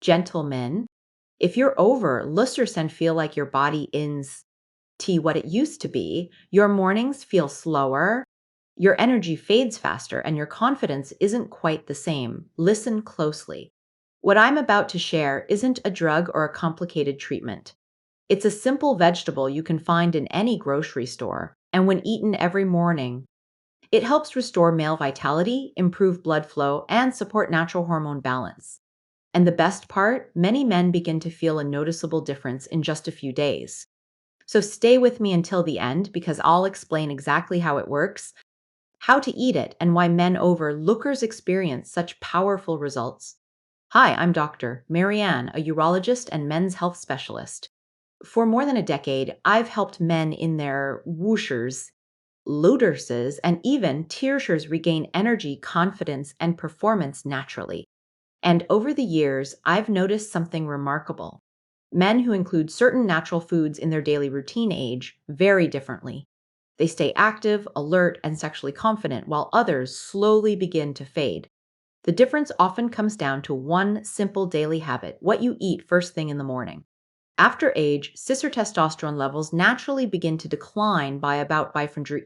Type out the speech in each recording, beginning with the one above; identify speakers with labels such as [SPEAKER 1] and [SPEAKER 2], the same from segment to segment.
[SPEAKER 1] Gentlemen, if you're over lustrous and feel like your body is what it used to be, your mornings feel slower, your energy fades faster, and your confidence isn't quite the same. Listen closely. What I'm about to share isn't a drug or a complicated treatment. It's a simple vegetable you can find in any grocery store, and when eaten every morning, it helps restore male vitality, improve blood flow, and support natural hormone balance. And the best part, many men begin to feel a noticeable difference in just a few days. So stay with me until the end because I'll explain exactly how it works, how to eat it, and why men over lookers experience such powerful results. Hi, I'm Dr. Marianne, a urologist and men's health specialist. For more than a decade, I've helped men in their whooshers, luterses, and even tiershers regain energy, confidence, and performance naturally. And over the years, I've noticed something remarkable. Men who include certain natural foods in their daily routine age very differently. They stay active, alert, and sexually confident, while others slowly begin to fade. The difference often comes down to one simple daily habit: what you eat first thing in the morning. After age, cis or testosterone levels naturally begin to decline by about 500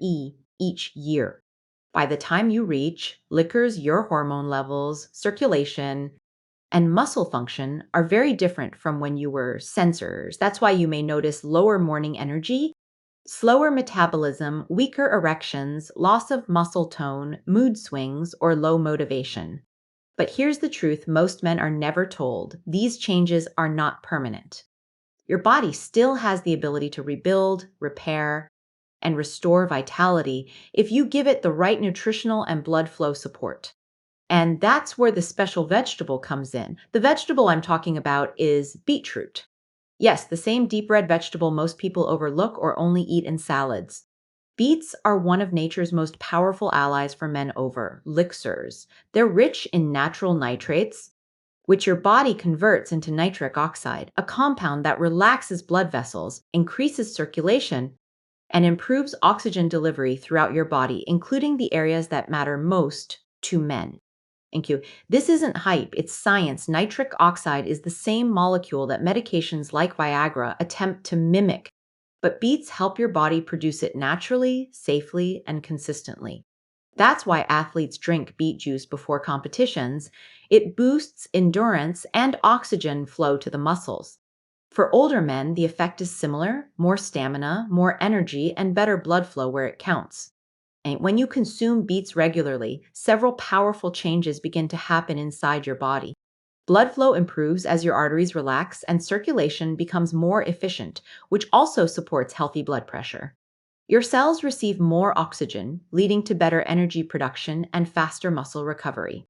[SPEAKER 1] each year. By the time you reach liquors, your hormone levels, circulation, and muscle function are very different from when you were sensors. That's why you may notice lower morning energy, slower metabolism, weaker erections, loss of muscle tone, mood swings, or low motivation. But here's the truth most men are never told: these changes are not permanent. Your body still has the ability to rebuild, repair, and restore vitality if you give it the right nutritional and blood flow support. And that's where the special vegetable comes in. The vegetable I'm talking about is beetroot. Yes, the same deep red vegetable most people overlook or only eat in salads. Beets are one of nature's most powerful allies for men over elixirs. They're rich in natural nitrates, which your body converts into nitric oxide, a compound that relaxes blood vessels, increases circulation, and improves oxygen delivery throughout your body, including the areas that matter most to men. Thank you. This isn't hype, it's science. Nitric oxide is the same molecule that medications like Viagra attempt to mimic, but beets help your body produce it naturally, safely, and consistently. That's why athletes drink beet juice before competitions. It boosts endurance and oxygen flow to the muscles. For older men, the effect is similar: more stamina, more energy, and better blood flow where it counts. And when you consume beets regularly, several powerful changes begin to happen inside your body. Blood flow improves as your arteries relax and circulation becomes more efficient, which also supports healthy blood pressure. Your cells receive more oxygen, leading to better energy production and faster muscle recovery.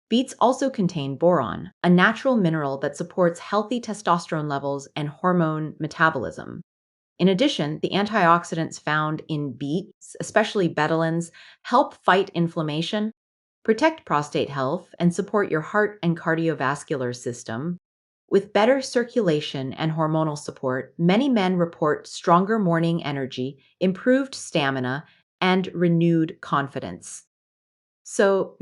[SPEAKER 1] Beets also contain boron, a natural mineral that supports healthy testosterone levels and hormone metabolism. In addition, the antioxidants found in beets, especially betalains, help fight inflammation, protect prostate health, and support your heart and cardiovascular system. With better circulation and hormonal support, many men report stronger morning energy, improved stamina, and renewed confidence. So,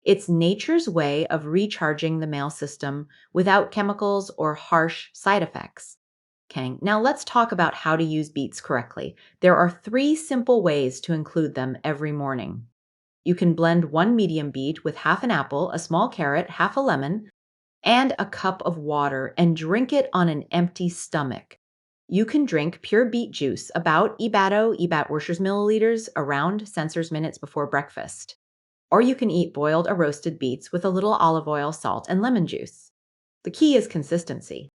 [SPEAKER 1] it's nature's way of recharging the male system without chemicals or harsh side effects. Okay, now let's talk about how to use beets correctly. There are 3 simple ways to include them every morning. You can blend 1 medium beet with half an apple, a small carrot, half a lemon, and a cup of water and drink it on an empty stomach. You can drink pure beet juice, about ebat Worcester's milliliters, around sensors minutes before breakfast. Or you can eat boiled or roasted beets with a little olive oil, salt, and lemon juice. The key is consistency.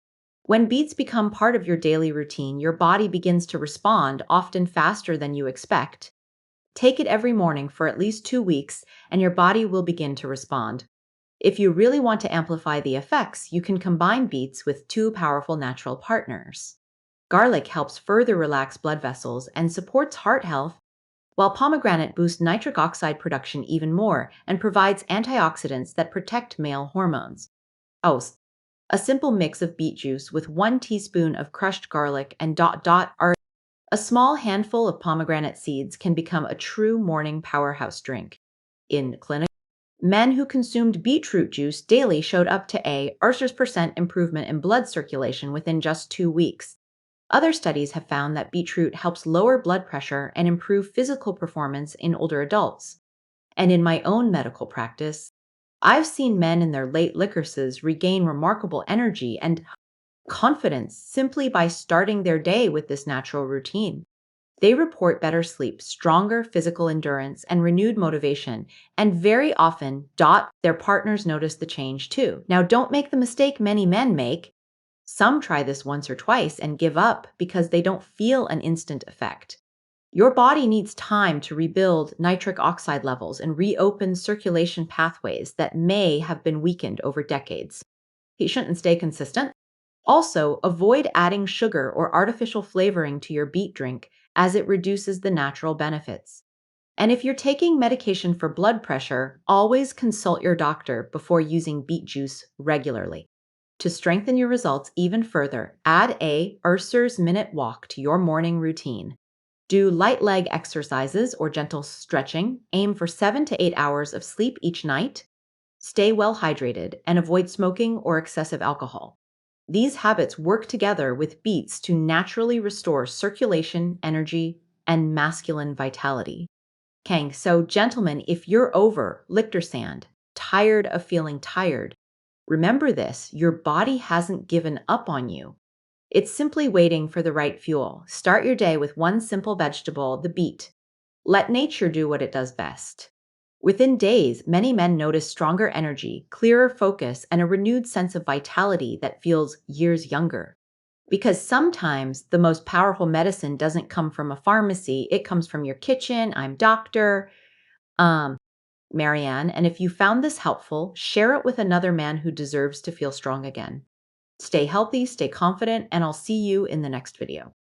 [SPEAKER 1] When beets become part of your daily routine, your body begins to respond, often faster than you expect. Take it every morning for at least 2 weeks, and your body will begin to respond. If you really want to amplify the effects, you can combine beets with 2 powerful natural partners. Garlic helps further relax blood vessels and supports heart health, while pomegranate boosts nitric oxide production even more and provides antioxidants that protect male hormones. Oh, a simple mix of beet juice with 1 teaspoon of crushed garlic and are a small handful of pomegranate seeds can become a true morning powerhouse drink. In clinic Men who consumed beetroot juice daily showed up to a 30% improvement in blood circulation within just 2 weeks. Other studies have found that beetroot helps lower blood pressure and improve physical performance in older adults. And in my own medical practice, I've seen men in their late liquorses regain remarkable energy and confidence simply by starting their day with this natural routine. They report better sleep, stronger physical endurance, and renewed motivation, and very often, their partners notice the change too. Now, don't make the mistake many men make. Some try this once or twice and give up because they don't feel an instant effect. Your body needs time to rebuild nitric oxide levels and reopen circulation pathways that may have been weakened over decades. You shouldn't stay consistent. Also, avoid adding sugar or artificial flavoring to your beet drink as it reduces the natural benefits. And if you're taking medication for blood pressure, always consult your doctor before using beet juice regularly. To strengthen your results even further, add a Urser's Minute Walk to your morning routine. Do light leg exercises or gentle stretching, aim for 7 to 8 hours of sleep each night, stay well hydrated, and avoid smoking or excessive alcohol. These habits work together with beets to naturally restore circulation, energy, and masculine vitality. Kang, so gentlemen, if you're over lichter sand, tired of feeling tired, remember this: your body hasn't given up on you. It's simply waiting for the right fuel. Start your day with one simple vegetable, the beet. Let nature do what it does best. Within days, many men notice stronger energy, clearer focus, and a renewed sense of vitality that feels years younger. Because sometimes the most powerful medicine doesn't come from a pharmacy, it comes from your kitchen. I'm Dr. Marianne, and if you found this helpful, share it with another man who deserves to feel strong again. Stay healthy, stay confident, and I'll see you in the next video.